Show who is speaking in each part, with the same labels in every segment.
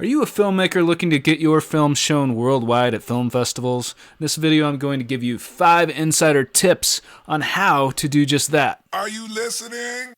Speaker 1: Are you a filmmaker looking to get your film shown worldwide at film festivals? In this video, I'm going to give you 5 insider tips on how to do just that.
Speaker 2: Are you listening?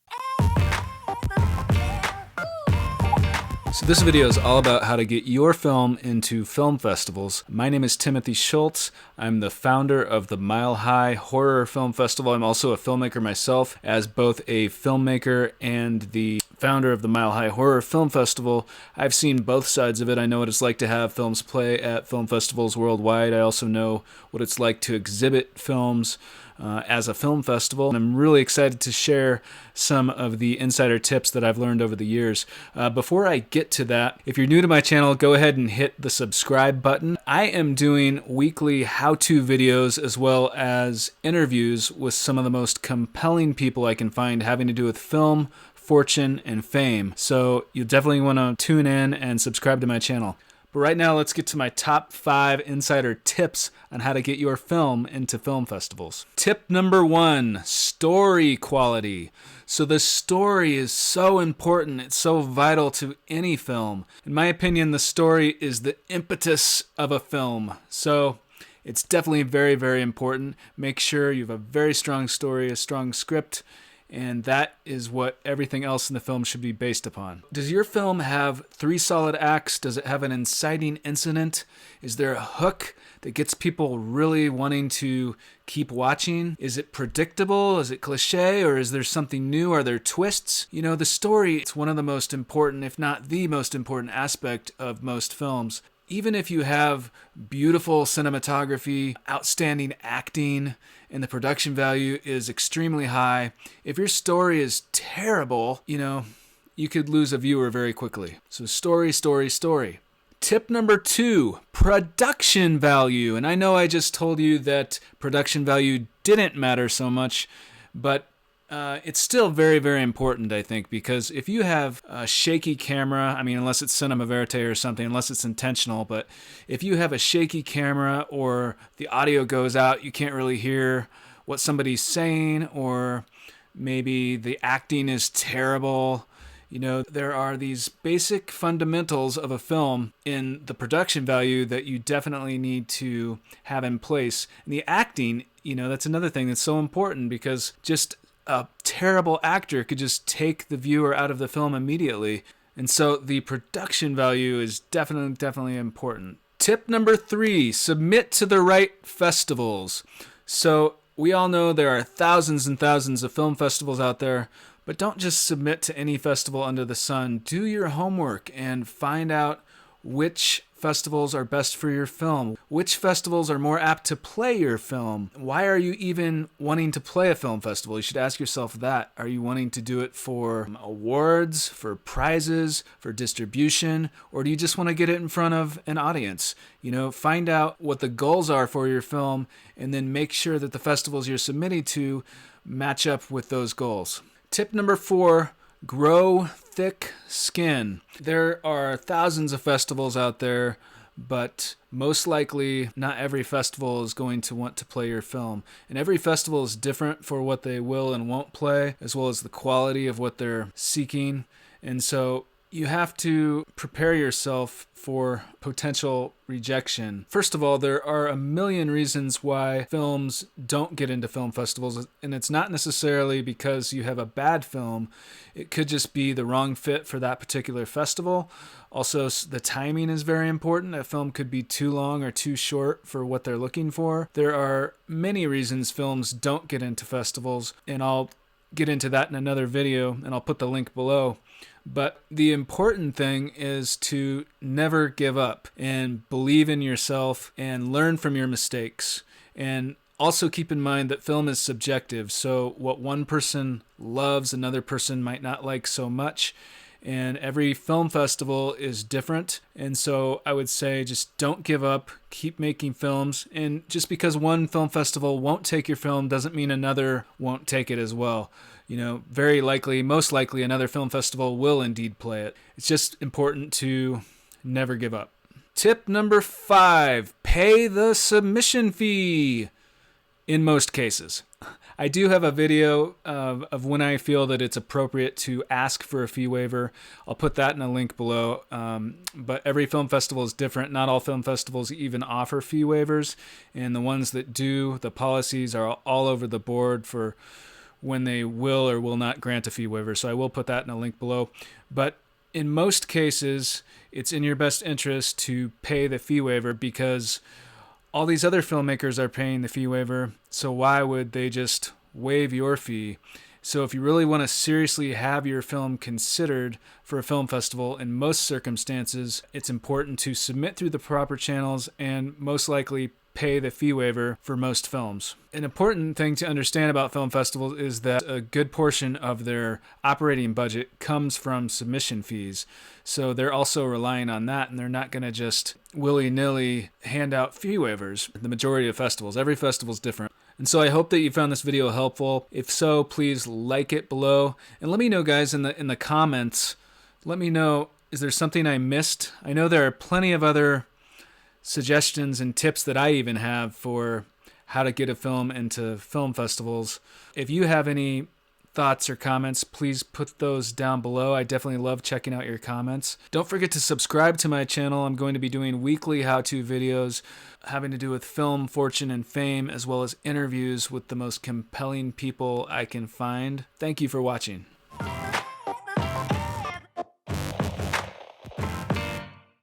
Speaker 1: So this video is all about how to get your film into film festivals. My name is Timothy Schultz. I'm the founder of the Mile High Horror Film Festival. I'm also a filmmaker myself. As both a filmmaker and the founder of the Mile High Horror Film Festival, I've seen both sides of it. I know what it's like to have films play at film festivals worldwide. I also know what it's like to exhibit films as a film festival. And I'm really excited to share some of the insider tips that I've learned over the years. Before I get to that, if you're new to my channel, go ahead and hit the subscribe button. I am doing weekly how-to videos as well as interviews with some of the most compelling people I can find having to do with film, fortune, and fame. So you'll definitely want to tune in and subscribe to my channel. But right now, let's get to my top 5 insider tips on how to get your film into film festivals. Tip number 1, story quality. So the story is so important. It's so vital to any film. In my opinion, the story is the impetus of a film. So it's definitely very, very important. Make sure you have a very strong story, a strong script, and that is what everything else in the film should be based upon. Does your film have 3 solid acts? Does it have an inciting incident? Is there a hook that gets people really wanting to keep watching? Is it predictable? Is it cliche? Or is there something new? Are there twists? You know, the story, it's one of the most important, if not the most important aspect of most films. Even if you have beautiful cinematography, outstanding acting, and the production value is extremely high, if your story is terrible, you could lose a viewer very quickly. So story, story, story. Tip number 2, production value. And I know I just told you that production value didn't matter so much, but it's still very, very important, I think, because if you have a shaky camera, unless it's cinema verite or something, unless it's intentional, but if you have a shaky camera or the audio goes out, you can't really hear what somebody's saying, or maybe the acting is terrible. There are these basic fundamentals of a film in the production value that you definitely need to have in place. And the acting, that's another thing that's so important, because just a terrible actor could just take the viewer out of the film immediately. And so the production value is definitely important. Tip number 3, submit to the right festivals. So we all know there are thousands and thousands of film festivals out there, but don't just submit to any festival under the sun. Do your homework and find out which festivals are best for your film. Which festivals are more apt to play your film? Why are you even wanting to play a film festival? You should ask yourself that. Are you wanting to do it for awards, for prizes, for distribution, or do you just want to get it in front of an audience? Find out what the goals are for your film, and then make sure that the festivals you're submitting to match up with those goals. Tip number 4, grow thick skin. There are thousands of festivals out there, but most likely not every festival is going to want to play your film. And every festival is different for what they will and won't play, as well as the quality of what they're seeking. And so you have to prepare yourself for potential rejection. First of all, there are a million reasons why films don't get into film festivals, and it's not necessarily because you have a bad film. It could just be the wrong fit for that particular festival. Also, the timing is very important. A film could be too long or too short for what they're looking for. There are many reasons films don't get into festivals, and I'll get into that in another video, and I'll put the link below. But the important thing is to never give up and believe in yourself and learn from your mistakes. And also keep in mind that film is subjective. So what one person loves, another person might not like so much. And every film festival is different. And so I would say just don't give up, keep making films. And just because one film festival won't take your film doesn't mean another won't take it as well. Very likely, most likely, another film festival will indeed play it. It's just important to never give up. Tip number 5, pay the submission fee. in most cases. I do have a video of when I feel that it's appropriate to ask for a fee waiver. I'll put that in a link below. But every film festival is different. Not all film festivals even offer fee waivers. And the ones that do, the policies are all over the board for when they will or will not grant a fee waiver. So I will put that in a link below. But in most cases, it's in your best interest to pay the fee waiver because all these other filmmakers are paying the fee waiver, so why would they just waive your fee? So if you really want to seriously have your film considered for a film festival, in most circumstances, it's important to submit through the proper channels and most likely pay the fee waiver for most films. An important thing to understand about film festivals is that a good portion of their operating budget comes from submission fees. So they're also relying on that, and they're not going to just willy-nilly hand out fee waivers. The majority of festivals, every festival is different. And so I hope that you found this video helpful. If so, please like it below. And let me know, guys, in the comments, let me know, is there something I missed? I know there are plenty of other suggestions and tips that I even have for how to get a film into film festivals. If you have any thoughts or comments, please put those down below. I definitely love checking out your comments. Don't forget to subscribe to my channel. I'm going to be doing weekly how-to videos having to do with film, fortune, and fame, as well as interviews with the most compelling people I can find. Thank you for watching.